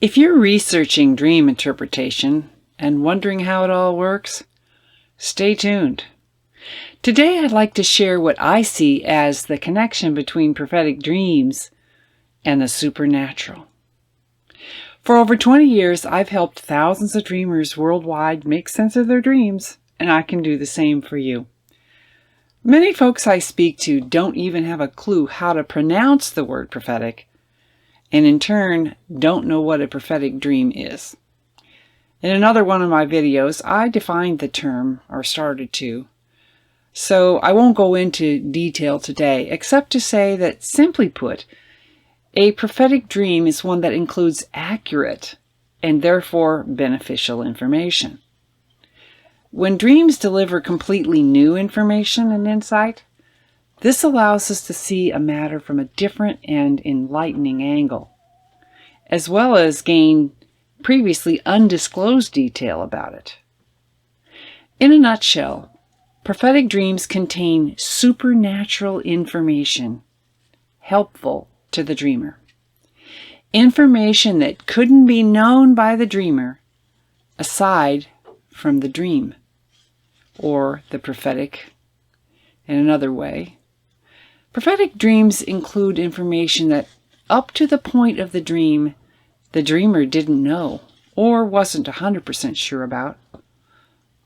If you're researching dream interpretation and wondering how it all works, stay tuned. Today I'd like to share what I see as the connection between prophetic dreams and the supernatural. For over 20 years, I've helped thousands of dreamers worldwide make sense of their dreams, and I can do the same for you. Many folks I speak to don't even have a clue how to pronounce the word prophetic, and in turn, don't know what a prophetic dream is. In another one of my videos, I defined the term, or started to, so I won't go into detail today, except to say that, simply put, a prophetic dream is one that includes accurate and therefore beneficial information. When dreams deliver completely new information and insight, this allows us to see a matter from a different and enlightening angle, as well as gain previously undisclosed detail about it. In a nutshell, prophetic dreams contain supernatural information helpful to the dreamer. Information that couldn't be known by the dreamer aside from the dream, or the prophetic in another way. Prophetic dreams include information that up to the point of the dreamer didn't know or wasn't 100% sure about.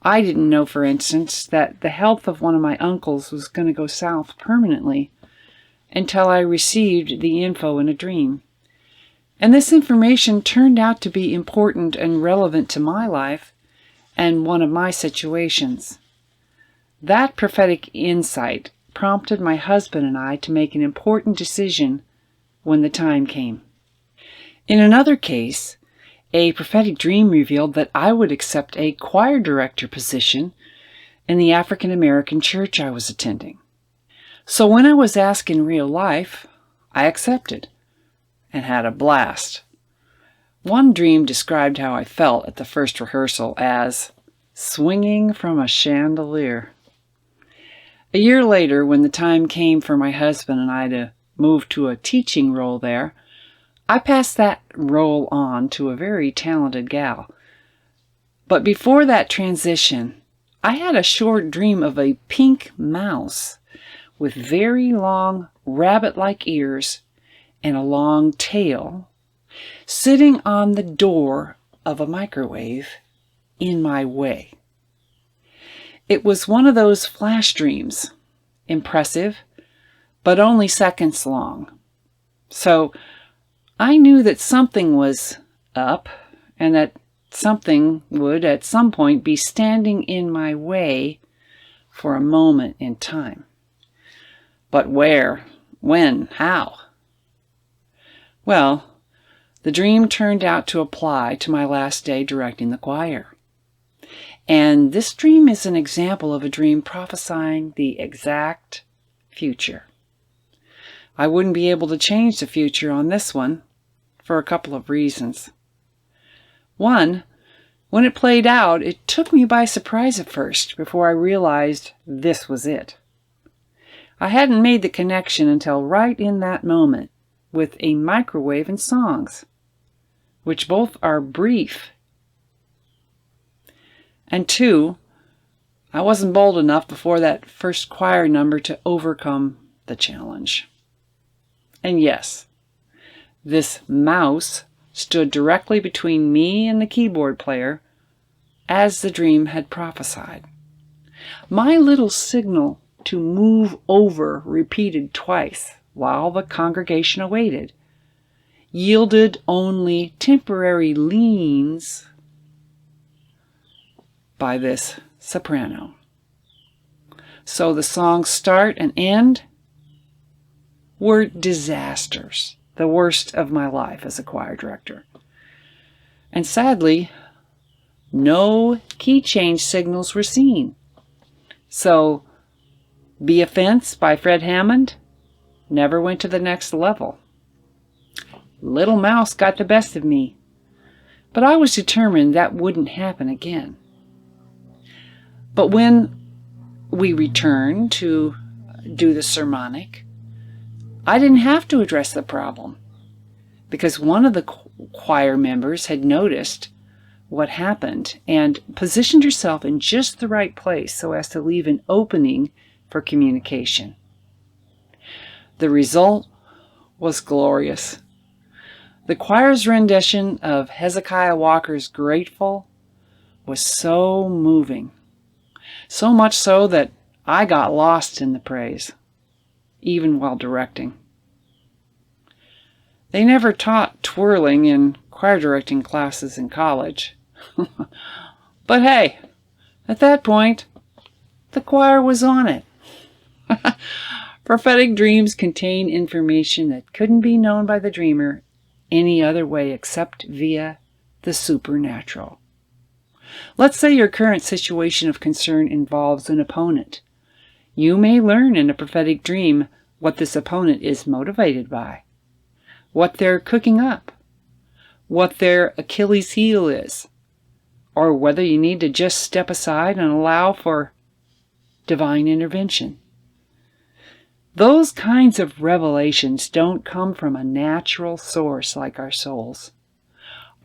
I didn't know, for instance, that the health of one of my uncles was going to go south permanently until I received the info in a dream. And this information turned out to be important and relevant to my life and one of my situations. That prophetic insight prompted my husband and I to make an important decision when the time came. In another case, a prophetic dream revealed that I would accept a choir director position in the African American church I was attending. So when I was asked in real life, I accepted and had a blast. One dream described how I felt at the first rehearsal as swinging from a chandelier. A year later, when the time came for my husband and I to move to a teaching role there, I passed that role on to a very talented gal. But before that transition, I had a short dream of a pink mouse with very long rabbit-like ears and a long tail sitting on the door of a microwave in my way. It was one of those flash dreams, impressive, but only seconds long. So I knew that something was up and that something would at some point be standing in my way for a moment in time. But where? When? How? Well, the dream turned out to apply to my last day directing the choir. And this dream is an example of a dream prophesying the exact future. I wouldn't be able to change the future on this one for a couple of reasons. One, when it played out, it took me by surprise at first before I realized this was it. I hadn't made the connection until right in that moment with a microwave and songs, which both are brief. And two, I wasn't bold enough before that first choir number to overcome the challenge. And yes, this mouse stood directly between me and the keyboard player, as the dream had prophesied. My little signal to move over, repeated twice while the congregation awaited, yielded only temporary leans by this soprano. So the song's start and end were disasters, the worst of my life as a choir director. And sadly, no key change signals were seen. So, Be a Fence by Fred Hammond never went to the next level. Little Mouse got the best of me, but I was determined that wouldn't happen again. But when we returned to do the sermonic, I didn't have to address the problem. because one of the choir members had noticed what happened and positioned herself in just the right place so as to leave an opening for communication. The result was glorious. The choir's rendition of Hezekiah Walker's Grateful was so moving, so much so that I got lost in the praise, even while directing. They never taught twirling in choir directing classes in college. But hey, at that point, the choir was on it. Prophetic dreams contain information that couldn't be known by the dreamer any other way except via the supernatural. Let's say your current situation of concern involves an opponent. You may learn in a prophetic dream what this opponent is motivated by, what they're cooking up, what their Achilles heel is, or whether you need to just step aside and allow for divine intervention. Those kinds of revelations don't come from a natural source like our souls.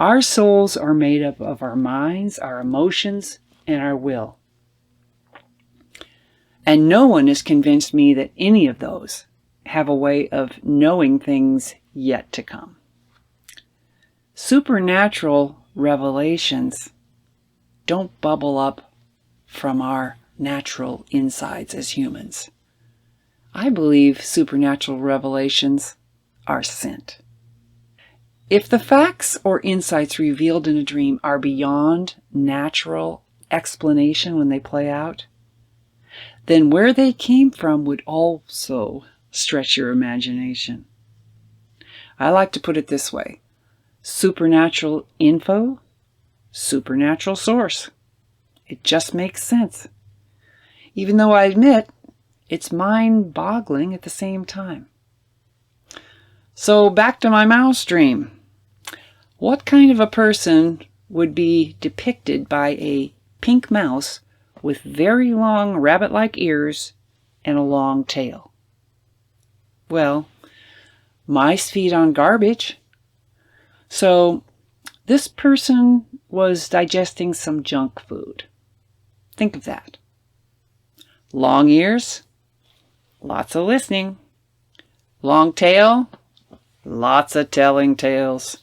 Our souls are made up of our minds, our emotions, and our will. And no one has convinced me that any of those have a way of knowing things yet to come. Supernatural revelations don't bubble up from our natural insides as humans. I believe supernatural revelations are sent. If the facts or insights revealed in a dream are beyond natural explanation when they play out, then where they came from would also stretch your imagination. I like to put it this way: supernatural info, supernatural source. It just makes sense. Even though I admit it's mind-boggling at the same time. So back to my mouse dream. What kind of a person would be depicted by a pink mouse with very long rabbit-like ears and a long tail? Well, mice feed on garbage. So this person was digesting some junk food. Think of that. Long ears, lots of listening. Long tail, lots of telling tales.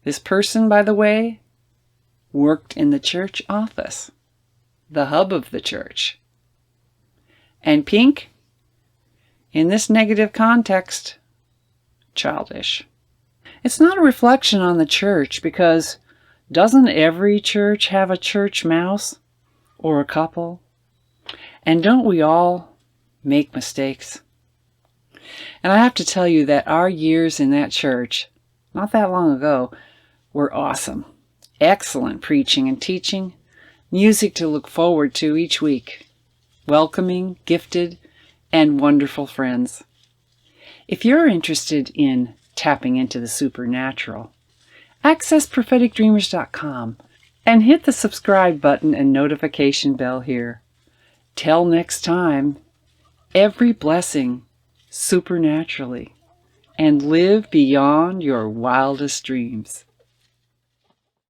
This person, by the way, worked in the church office, the hub of the church. And pink, in this negative context, childish. It's not a reflection on the church, because doesn't every church have a church mouse or a couple? And don't we all make mistakes? And I have to tell you that our years in that church, not that long ago, were awesome. Excellent preaching and teaching, music to look forward to each week, welcoming, gifted, and wonderful friends. If you're interested in tapping into the supernatural, access propheticdreamers.com and hit the subscribe button and notification bell here. Till next time, every blessing supernaturally, and live beyond your wildest dreams.